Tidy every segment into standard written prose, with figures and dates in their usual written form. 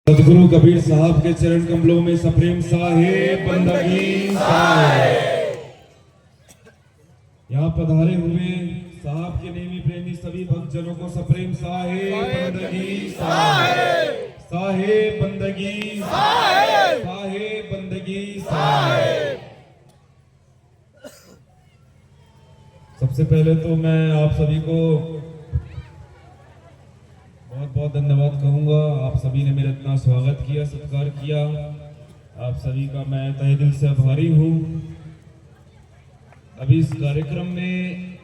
सदगुरु कबीर साहब के चरण कमलों में सप्रेम साहेब बंदगी साहेब। यहाँ पधारे हुए साहब के नेमी प्रेमी सभी भक्त जनों को सप्रेम साहेब बंदगी साहेब, साहेब बंदगी साहेब, साहेब बंदगी साहेब। सबसे पहले तो मैं आप सभी को बहुत बहुत धन्यवाद कहूँगा। आप सभी ने मेरा इतना स्वागत किया, सत्कार किया, आप सभी का मैं तहे दिल से आभारी हूँ। अभी इस कार्यक्रम में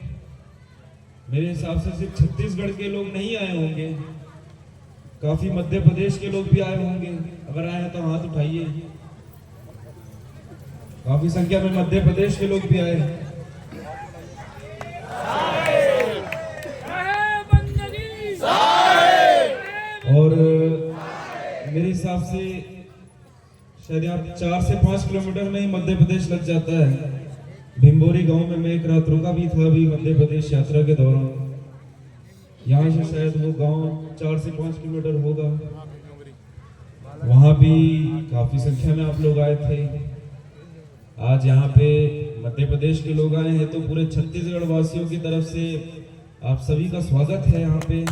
मेरे हिसाब से सिर्फ छत्तीसगढ़ के लोग नहीं आए होंगे, काफी मध्य प्रदेश के लोग भी आए होंगे। अगर आए हैं तो हाथ उठाइए। काफी संख्या में मध्य प्रदेश के लोग भी आए हैं। और मेरे हिसाब से शायद यहाँ 4 से 5 किलोमीटर में ही मध्य प्रदेश लग जाता है। भिंबोरी गांव में मैं एक रात रुका भी था अभी मध्य प्रदेश यात्रा के दौरान। यहाँ से शायद वो गांव 4 से 5 किलोमीटर होगा। वहाँ भी काफी संख्या में आप लोग आए थे। आज यहाँ पे मध्य प्रदेश के लोग आए हैं तो पूरे छत्तीसगढ़ वासियों की तरफ से आप सभी का स्वागत है। यहाँ पे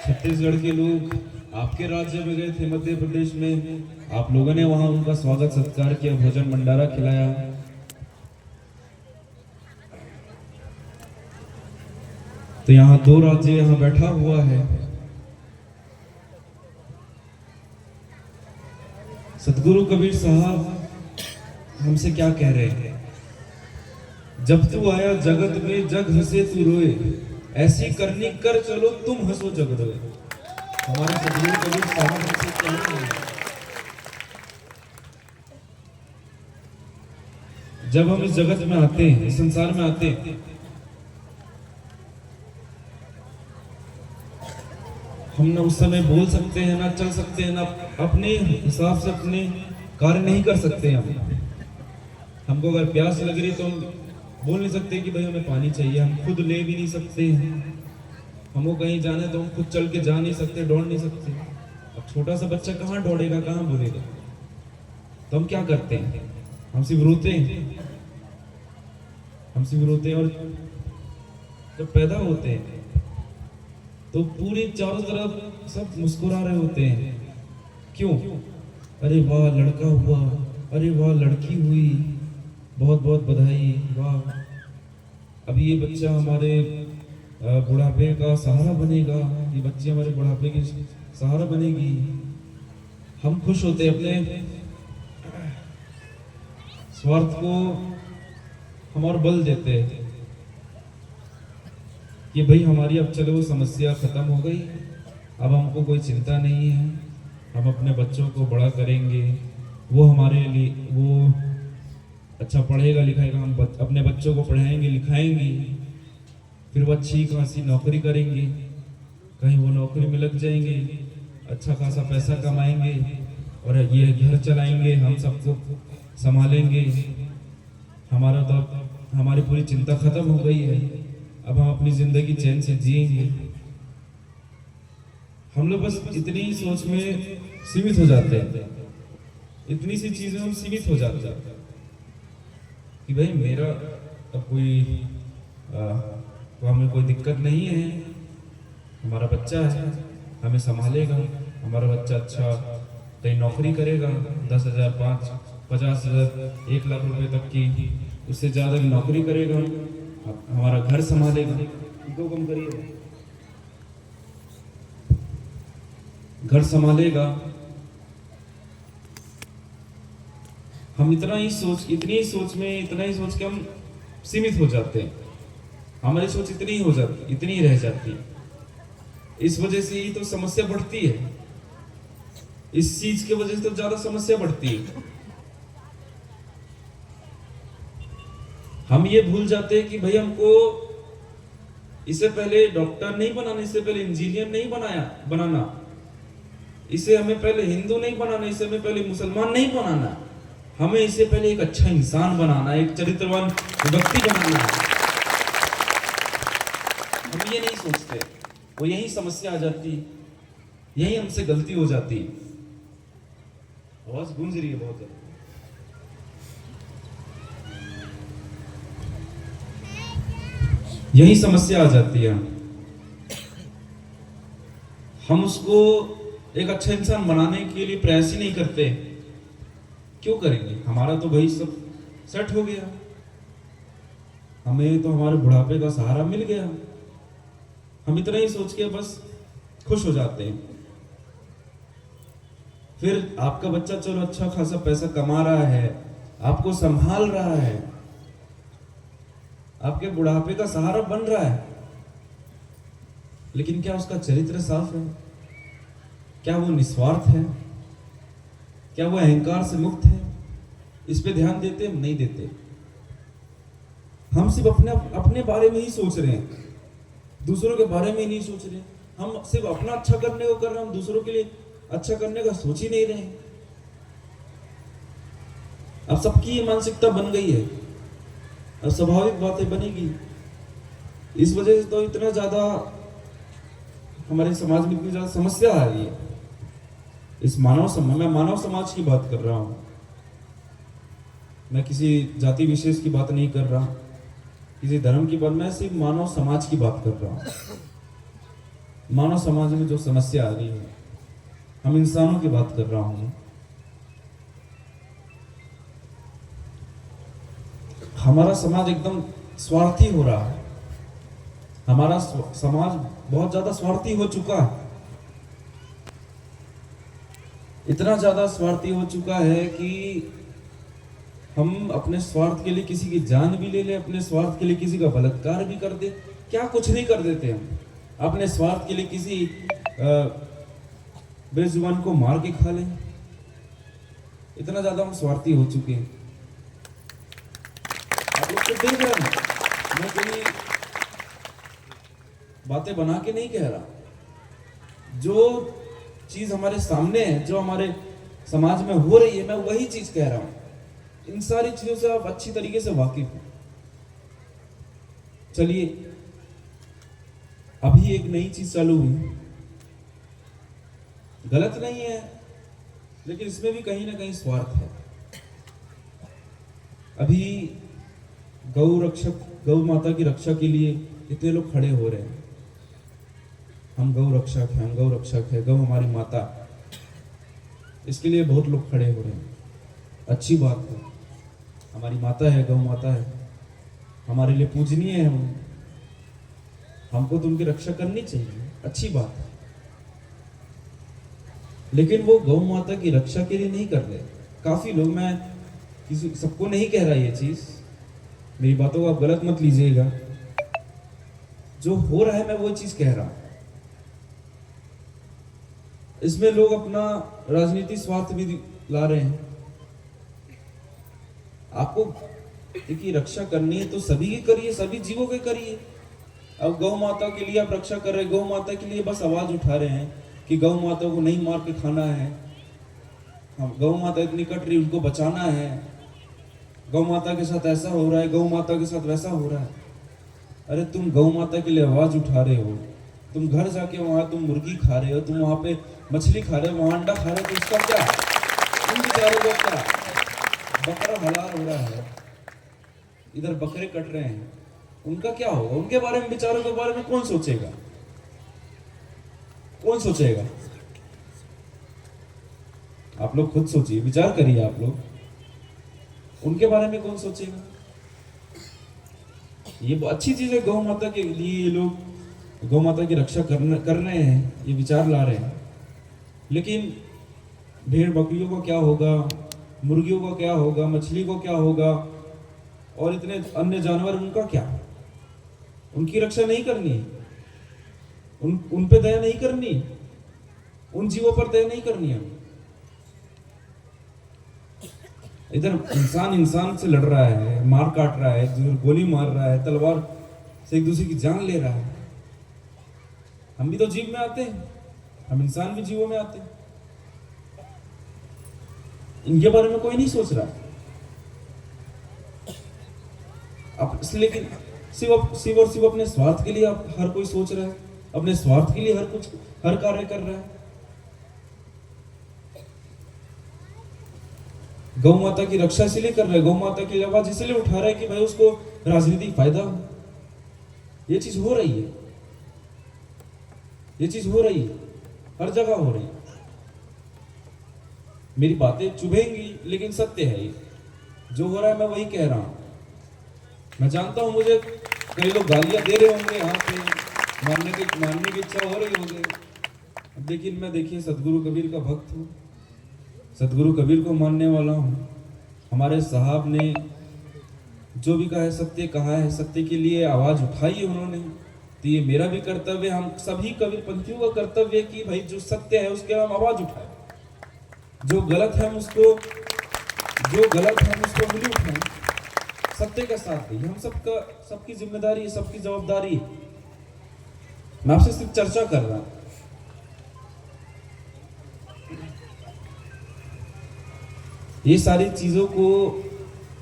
छत्तीसगढ़ के लोग आपके राज्य में गए थे मध्य प्रदेश में, आप लोगों ने वहां उनका स्वागत सत्कार किया, भोजन भंडारा खिलाया। तो यहाँ 2 राज्य यहाँ बैठा हुआ है। सदगुरु कबीर साहब हमसे क्या कह रहे हैं? जब तू आया जगत में जग हंसे तू रोए, ऐसी करनी कर चलो तुम हंसो जग रोए। हमारे सदगुरु कबीर साहब हमसे कह रहे हैं जब हम इस जगत में आते हैं, इस संसार में आते हैं, हम ना उस समय बोल सकते हैं, ना चल सकते हैं, ना अपने हिसाब से अपने कार्य नहीं कर सकते हैं। हमको अगर प्यास लग रही तो हम बोल नहीं सकते कि भाई हमें पानी चाहिए, हम खुद ले भी नहीं सकते हैं। हमको कहीं जाना तो हम खुद चल के जा नहीं सकते, दौड़ नहीं सकते। अब छोटा सा बच्चा कहाँ दौड़ेगा, कहाँ बोलेगा? तो हम क्या करते हैं? हम सिर्फ रोते हैं, हम सिर्फ रोते हैं। और जब पैदा होते हैं तो पूरे चारों तरफ सब मुस्कुरा रहे होते हैं। क्यों? अरे वाह लड़का हुआ, अरे वाह लड़की हुई, बहुत बहुत बधाई, वाह अभी ये बच्चा हमारे बुढ़ापे का सहारा बनेगा, ये बच्ची हमारे बुढ़ापे की सहारा बनेगी। हम खुश होते हैं, अपने स्वार्थ को हम और बल देते हैं कि भाई हमारी अब चलो समस्या खत्म हो गई, अब हमको कोई चिंता नहीं है, हम अपने बच्चों को बड़ा करेंगे, वो हमारे लिए वो अच्छा पढ़ेगा लिखाएगा, हम अपने बच्चों को पढ़ाएंगे लिखाएंगे, फिर वो अच्छी खासी नौकरी करेंगे, कहीं वो नौकरी में लग जाएंगे, अच्छा खासा पैसा कमाएंगे और ये घर चलाएंगे, हम सबको संभालेंगे। हमारा तो हमारी पूरी चिंता खत्म हो गई है, अब हम अपनी जिंदगी चैन से जिएंगे। हम लोग बस इतनी ही सोच में सीमित हो जाते हैं, इतनी सी चीजें हम सीमित हो जाते हैं कि भाई मेरा अब कोई हमें कोई दिक्कत नहीं है, हमारा बच्चा है हमें संभालेगा, हमारा बच्चा अच्छा कहीं नौकरी करेगा, 10,000 50,000 1 लाख रुपए तक की, उससे ज्यादा की नौकरी करेगा, हमारा घर संभालेगा। क्यों कम करिए, घर संभालेगा। हम इतनी ही सोच में इतना ही सोच के हम सीमित हो जाते हैं। हमारी सोच इतनी ही हो जाती, इतनी ही रह जाती है। इस वजह से ही तो समस्या बढ़ती है, इस चीज की वजह से तो ज्यादा समस्या बढ़ती है। हम ये भूल जाते हैं कि भाई हमको इससे पहले डॉक्टर नहीं बनाना, इससे पहले इंजीनियर नहीं बनाना, इसे हमें पहले हिंदू नहीं बनाना, इसे हमें पहले मुसलमान नहीं बनाना, हमें इससे पहले एक अच्छा इंसान बनाना, एक चरित्रवान व्यक्ति बनाना है। हम ये नहीं सोचते। वो यही समस्या आ जाती है, यही हमसे गलती हो जाती है। आवाज गूंज रही है बहुत ज्यादा। यही समस्या आ जाती है। हम उसको एक अच्छा इंसान बनाने के लिए प्रयास ही नहीं करते। क्यों करेंगे? हमारा तो भाई सब सेट हो गया, हमें तो हमारे बुढ़ापे का सहारा मिल गया। हम इतना ही सोच के बस खुश हो जाते हैं। फिर आपका बच्चा चलो अच्छा खासा पैसा कमा रहा है, आपको संभाल रहा है, आपके बुढ़ापे का सहारा बन रहा है, लेकिन क्या उसका चरित्र साफ है? क्या वो निस्वार्थ है? क्या वो अहंकार से मुक्त है? इस पे ध्यान देते हम? नहीं देते। हम सिर्फ अपने बारे में ही सोच रहे हैं, दूसरों के बारे में ही नहीं सोच रहे। हम सिर्फ अपना अच्छा करने को कर रहे हैं, हम दूसरों के लिए अच्छा करने का सोच ही नहीं रहे। अब सबकी ये मानसिकता बन गई है, अब स्वाभाविक बातें बनेगी। इस वजह से तो इतना ज्यादा हमारे समाज में इतनी ज्यादा समस्या आ रही है। इस मैं मानव समाज की बात कर रहा हूं, मैं किसी जाति विशेष की बात नहीं कर रहा, किसी धर्म की बात, मैं सिर्फ मानव समाज की बात कर रहा हूं। मानव समाज में जो समस्या आ रही है, हम इंसानों की बात कर रहा हूं। हमारा समाज एकदम स्वार्थी हो रहा है। हमारा समाज बहुत ज्यादा स्वार्थी हो चुका है। इतना ज्यादा स्वार्थी हो चुका है कि हम अपने स्वार्थ के लिए किसी की जान भी ले ले, अपने स्वार्थ के लिए किसी का बलात्कार भी कर दे, क्या कुछ नहीं कर देते हम। अपने स्वार्थ के लिए किसी बेजुबान को मार के खा लें। इतना ज्यादा हम स्वार्थी हो चुके हैं। आप लोग तो देख रहे हैं, मैं कोई बातें बना के नहीं कह रहा। जो चीज हमारे सामने है, जो हमारे समाज में हो रही है, मैं वही चीज कह रहा हूं। इन सारी चीजों से आप अच्छी तरीके से वाकिफ हो। चलिए, अभी एक नई चीज चालू हुई, गलत नहीं है, लेकिन इसमें भी कहीं ना कहीं स्वार्थ है। अभी गौ माता की रक्षा के लिए इतने लोग खड़े हो रहे हैं। हम गौ रक्षक हैं, हम गौ रक्षक है, गौ हमारी माता, इसके लिए बहुत लोग खड़े हो रहे हैं। अच्छी बात है, हमारी माता है, गौ माता है, हमारे लिए पूजनीय है। हमको तो उनकी रक्षा करनी चाहिए, अच्छी बात है। लेकिन वो गौ माता की रक्षा के लिए नहीं कर रहे। काफी लोग, मैं किसी सबको नहीं कह रहा ये चीज, मेरी बातों को आप गलत मत लीजिएगा, जो हो रहा है मैं वो चीज कह रहा हूं। इसमें लोग अपना राजनीतिक स्वार्थ भी ला रहे हैं। आपको देखिए, रक्षा करनी है तो सभी की करिए, सभी जीवों के करिए। अब गौ माता के लिए आप रक्षा कर रहे हैं, गौ माता के लिए बस आवाज उठा रहे हैं कि गौ माता को नहीं मार के खाना है, हम गौ माता इतनी कट रही, उनको बचाना है, गौ माता के साथ ऐसा हो रहा है, गौ माता के साथ वैसा हो रहा है। अरे तुम गौ माता के लिए आवाज उठा रहे हो, तुम घर जाके वहां तुम मुर्गी खा रहे हो, तुम वहां पे मछली खा रहे हो, वहां अंडा खा रहे हो, तो इसका क्या? उन बेचारों को क्या? बकरा हलाल हो रहा है, इधर बकरे कट रहे हैं, उनका क्या होगा? उनके बारे में, बेचारों के बारे में कौन सोचेगा? कौन सोचेगा? आप लोग खुद सोचिए, विचार करिए आप लोग, उनके बारे में कौन सोचेगा? ये अच्छी चीज है, गौ माता के लिए ये लोग गौ माता की रक्षा कर रहे हैं, ये विचार ला रहे हैं। लेकिन भेड़ बकरियों को क्या होगा, मुर्गियों को क्या होगा, मछली को क्या होगा, और इतने अन्य जानवर, उनका क्या? उनकी रक्षा नहीं करनी, उन पे दया नहीं करनी, उन जीवों पर दया नहीं करनी है। इधर इंसान से लड़ रहा है, मार काट रहा है, गोली मार रहा है, तलवार से एक दूसरे की जान ले रहा है। हम भी तो जीव में आते हैं, हम इंसान भी जीवों में आते हैं। इनके बारे में कोई नहीं सोच रहा। लेकिन सिर्फ और सिर्फ अपने स्वार्थ के लिए आप हर कोई सोच रहा है, अपने स्वार्थ के लिए हर कार्य कर रहा है। गौ माता की रक्षा इसलिए कर रहा है, गौ माता की आवाज इसलिए उठा रहा है कि भाई उसको राजनीतिक फायदा हो। ये चीज हो रही है, ये चीज हो रही है, हर जगह हो रही है। मेरी बातें चुभेंगी लेकिन सत्य है, ये जो हो रहा है मैं वही कह रहा हूं। मैं जानता हूं मुझे कई लोग गालियां दे रहे होंगे, यहाँ पे मारने की इच्छा हो रही होगी, लेकिन मैं देखिए सदगुरु कबीर का भक्त हूँ, सदगुरु कबीर को मानने वाला हूँ। हमारे साहब ने जो भी कहा है सत्य कहा है, सत्य के लिए आवाज उठाई है उन्होंने, तो ये मेरा भी कर्तव्य, हम सभी कबीरपंथियों का कर्तव्य है कि भाई जो सत्य है उसके हम आवाज उठाएं, जो गलत है हम उसको उंगली उठाएं, सत्य का साथ दें। हम सबकी जिम्मेदारी है, सबकी जवाबदारी है। मैं आपसे सिर्फ चर्चा कर रहा हूं। ये सारी चीजों को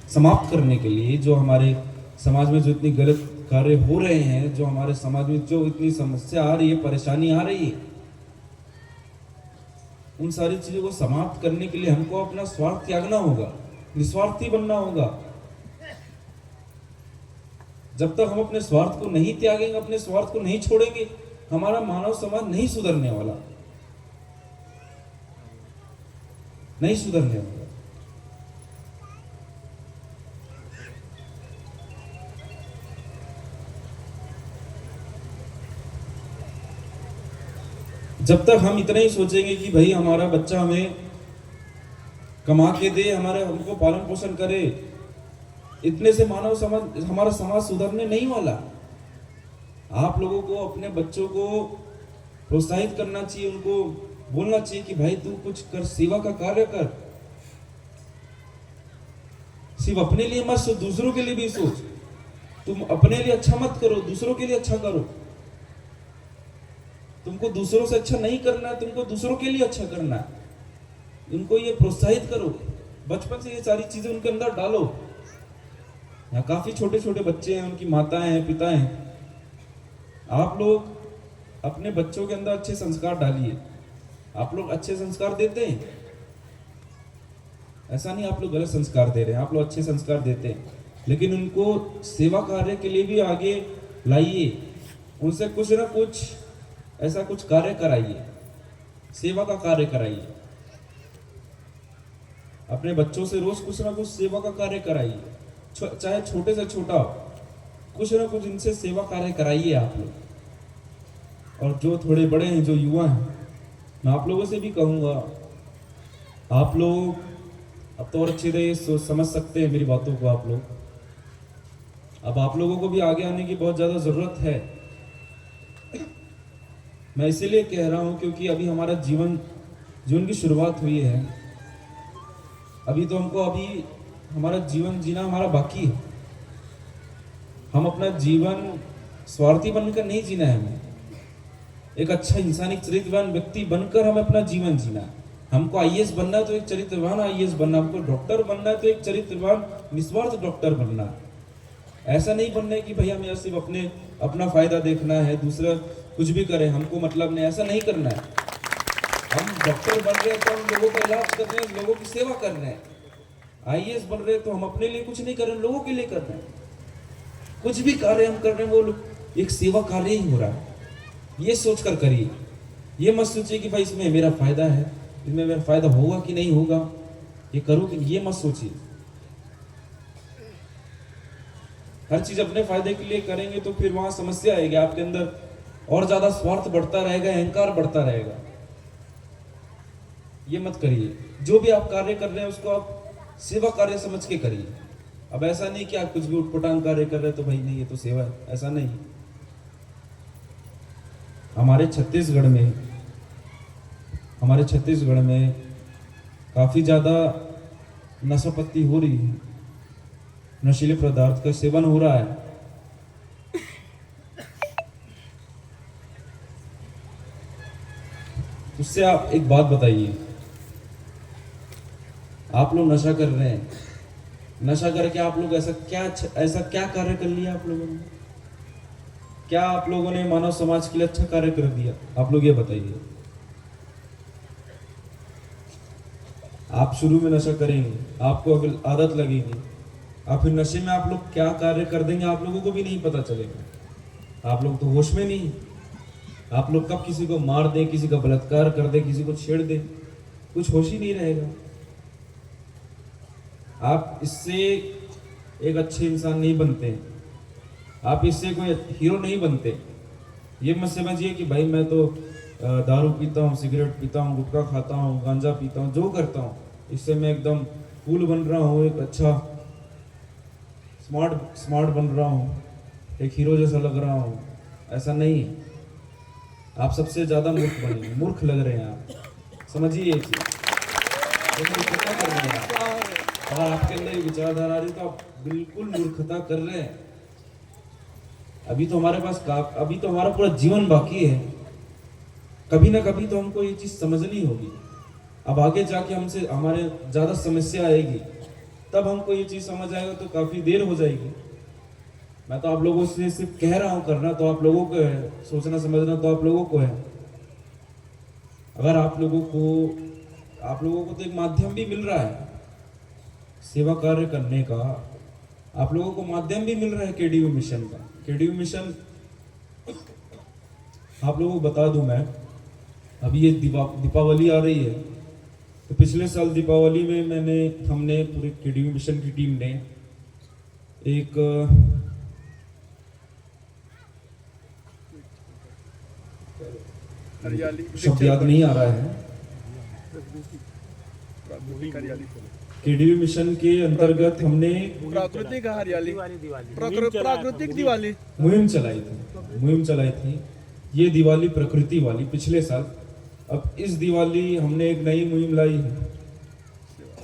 समाप्त करने के लिए, जो हमारे समाज में जो इतनी गलत कार्य हो रहे हैं, जो हमारे समाज में जो इतनी समस्या आ रही है, परेशानी आ रही है, उन सारी चीजों को समाप्त करने के लिए हमको अपना स्वार्थ त्यागना होगा, निस्वार्थी बनना होगा। जब तक हम अपने स्वार्थ को नहीं त्यागेंगे, अपने स्वार्थ को नहीं छोड़ेंगे, हमारा मानव समाज नहीं सुधरने वाला, नहीं सुधरने वाला। जब तक हम इतना ही सोचेंगे कि भाई हमारा बच्चा हमें कमा के दे, हमको पालन पोषण करे, इतने से हमारा समाज सुधरने नहीं वाला। आप लोगों को अपने बच्चों को प्रोत्साहित करना चाहिए, उनको बोलना चाहिए कि भाई तू कुछ कर, सेवा का कार्य कर। सिर्फ अपने लिए मत सोच, दूसरों के लिए भी सोच। तुम अपने लिए अच्छा मत करो, दूसरों के लिए अच्छा करो। तुमको दूसरों से अच्छा नहीं करना है, तुमको दूसरों के लिए अच्छा करना है। उनको ये प्रोत्साहित करो, बचपन से ये सारी चीजें उनके अंदर डालो। यहाँ काफी छोटे छोटे बच्चे हैं, उनकी माताएं हैं, पिता हैं। आप लोग अपने बच्चों के अंदर अच्छे संस्कार डालिए। आप लोग अच्छे संस्कार देते हैं, ऐसा नहीं आप लोग गलत संस्कार दे रहे हैं, आप लोग अच्छे संस्कार देते हैं, लेकिन उनको सेवा कार्य के लिए भी आगे लाइए। उनसे कुछ ना कुछ ऐसा कुछ कार्य कराइए, सेवा का कार्य कराइए। अपने बच्चों से रोज कुछ ना कुछ सेवा का कार्य कराइए, चाहे छोटे से छोटा हो, कुछ ना कुछ इनसे सेवा कार्य कराइए आप लोग। और जो थोड़े बड़े हैं, जो युवा हैं, मैं आप लोगों से भी कहूँगा, आप लोग अब तो और अच्छे से समझ सकते हैं मेरी बातों को। आप लोग अब आप लोगों को भी आगे आने की बहुत ज़्यादा ज़रूरत है। मैं इसीलिए कह रहा हूँ क्योंकि अभी हमारा जीवन की शुरुआत हुई है। अभी तो अभी हमारा जीवन जीना हमारा बाकी है। हम अपना जीवन स्वार्थी बनकर नहीं जीना है, हमें एक अच्छा इंसानी चरित्रवान व्यक्ति बनकर हमें अपना जीवन जीना है। हमको आईएएस बनना है तो एक चरित्रवान आईएएस बनना, हमको डॉक्टर बनना है तो एक चरित्रवान निस्वार्थ डॉक्टर बनना है। ऐसा नहीं बनना है कि भैया मेरा सिर्फ अपना फायदा देखना है, दूसरा कुछ भी करे हमको मतलब नहीं, ऐसा नहीं करना है। हम डॉक्टर बन रहे हैं तो हम लोगों का इलाज कर रहे हैं, लोगों की सेवा कर रहे हैं। आईएएस बन रहे हैं तो हम अपने लिए कुछ नहीं कर रहे हैं, लोगों के लिए कर रहे हैं। कुछ भी कार्य हम कर रहे हैं वो एक सेवा कार्य ही हो रहा है। ये सोचकर करिए, ये मत सोचिए कि भाई इसमें मेरा फायदा है, इसमें मेरा फायदा होगा कि नहीं होगा, ये करूँ कि, ये मत सोचिए। हर चीज अपने फायदे के लिए करेंगे तो फिर वहां समस्या आएगी, आपके अंदर और ज्यादा स्वार्थ बढ़ता रहेगा, अहंकार बढ़ता रहेगा। ये मत करिए। जो भी आप कार्य कर रहे हैं उसको आप सेवा कार्य समझ के करिए। अब ऐसा नहीं कि आप कुछ भी उटपटांग कार्य कर रहे हैं तो भाई नहीं ये तो सेवा है, ऐसा नहीं। हमारे छत्तीसगढ़ में काफी ज्यादा नशापत्ती हो रही है, नशीले पदार्थ का सेवन हो रहा है। उससे आप एक बात बताइए, आप लोग नशा कर रहे हैं, नशा करके आप लोग ऐसा क्या कार्य कर लिया आप लोगों ने? क्या आप लोगों ने मानव समाज के लिए अच्छा कार्य कर दिया? आप लोग ये बताइए। आप शुरू में नशा करेंगे, आपको अगर आदत लगेगी, आप फिर नशे में आप लोग क्या कार्य कर देंगे आप लोगों को भी नहीं पता चलेगा। आप लोग तो होश में नहीं। आप लोग कब किसी को मार दे, किसी का बलात्कार कर दे, किसी को छेड़ दे, कुछ होश ही नहीं रहेगा। आप इससे एक अच्छे इंसान नहीं बनते, आप इससे कोई हीरो नहीं बनते। ये मत समझिए कि भाई मैं तो दारू पीता हूँ, सिगरेट पीता हूँ, गुटखा खाता हूँ, गांजा पीता हूँ, जो करता हूँ इससे मैं एकदम कूल बन रहा हूँ, एक अच्छा स्मार्ट बन रहा हूँ, एक हीरो जैसा लग रहा हूँ। ऐसा नहीं है। आप सबसे ज्यादा मूर्ख बने, मूर्ख लग रहे हैं आप। समझिए ये चीज, मूर्खता कर रहे हैं आप। अगर आपके अंदर विचारधारा आ रही तो आप बिल्कुल मूर्खता कर रहे हैं। अभी तो हमारा पूरा जीवन बाकी है। कभी ना कभी तो हमको ये चीज समझनी होगी। अब आगे जाके हमसे हमारे ज्यादा समस्या आएगी, तब हमको ये चीज समझ आएगा तो काफी देर हो जाएगी। मैं तो आप लोगों से सिर्फ कह रहा हूं, करना तो आप लोगों को है, सोचना समझना तो आप लोगों को है। अगर आप लोगों को तो एक माध्यम भी मिल रहा है सेवा कार्य करने का। आप लोगों को माध्यम भी मिल रहा है केडीयू मिशन का। केडीयू मिशन आप लोगों को बता दूं मैं, अभी ये दीपावली आ रही है, तो पिछले साल दीपावली में हमने पूरे केडीयू मिशन की टीम ने एक शब्द याद नहीं आ रहा है, केडीयू मिशन के अंतर्गत हमने प्राकृतिक हरियाली प्राकृतिक दिवाली मुहिम चलाई थी। ये दिवाली प्रकृति वाली पिछले साल। अब इस दिवाली हमने एक नई मुहिम लाई है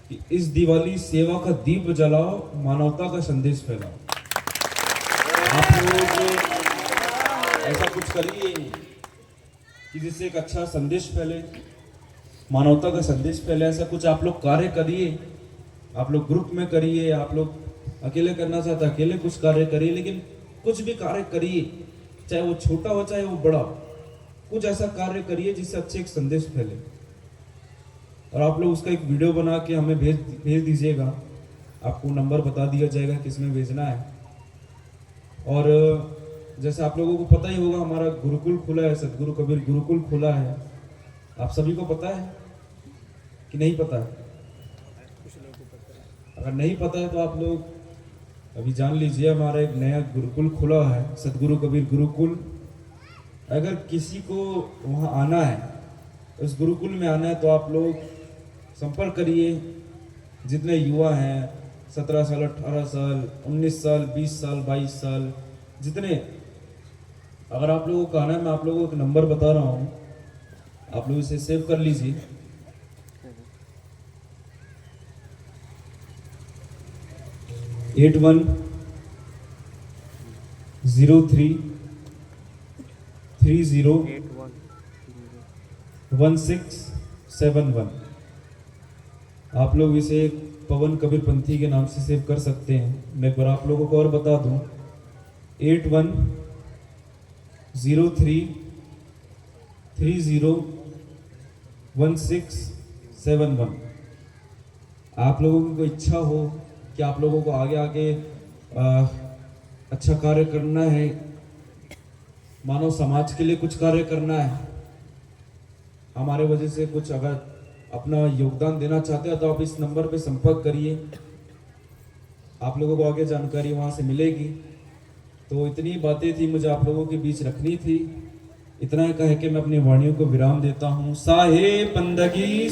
कि इस दिवाली सेवा का दीप जलाओ, मानवता का संदेश फैलाओ। आप लोग ऐसा कुछ करिए कि जिससे एक अच्छा संदेश फैले, मानवता का संदेश फैले। ऐसा कुछ आप लोग कार्य करिए। आप लोग ग्रुप में करिए, आप लोग अकेले करना चाहते अकेले कुछ कार्य करिए, लेकिन कुछ भी कार्य करिए, चाहे वो छोटा हो चाहे वो बड़ा, कुछ ऐसा कार्य करिए जिससे अच्छे एक संदेश फैले। और आप लोग उसका एक वीडियो बना के हमें भेज दीजिएगा। आपको नंबर बता दिया जाएगा किसमें भेजना है। और जैसे आप लोगों को पता ही होगा, हमारा गुरुकुल खुला है, सतगुरु कबीर गुरुकुल खुला है। आप सभी को पता है कि नहीं पता है? अगर नहीं पता है तो आप लोग अभी जान लीजिए, हमारा एक नया गुरुकुल खुला है, सतगुरु कबीर गुरुकुल। अगर किसी को वहाँ आना है, उस गुरुकुल में आना है, तो आप लोग संपर्क करिए। जितने युवा हैं, 17 साल, 18 साल, 19 साल, 20 साल, 22 साल, जितने, अगर आप लोगों को आना है, मैं आप लोगों को एक नंबर बता रहा हूँ, आप लोग इसे सेव कर लीजिए। 8103301671। आप लोग इसे पवन कबीर पंथी के नाम से सेव कर सकते हैं। मैं एक बार आप लोगों को और बता दूं, 8103301671। आप लोगों की कोई इच्छा हो कि आप लोगों को आगे अच्छा कार्य करना है, मानव समाज के लिए कुछ कार्य करना है, हमारे वजह से कुछ अगर अपना योगदान देना चाहते हैं, तो आप इस नंबर पे संपर्क करिए। आप लोगों को आगे जानकारी वहाँ से मिलेगी। तो इतनी बातें थी मुझे आप लोगों के बीच रखनी थी। इतना ही कह के मैं अपनी वाणियों को विराम देता हूँ। साहे बंदगी।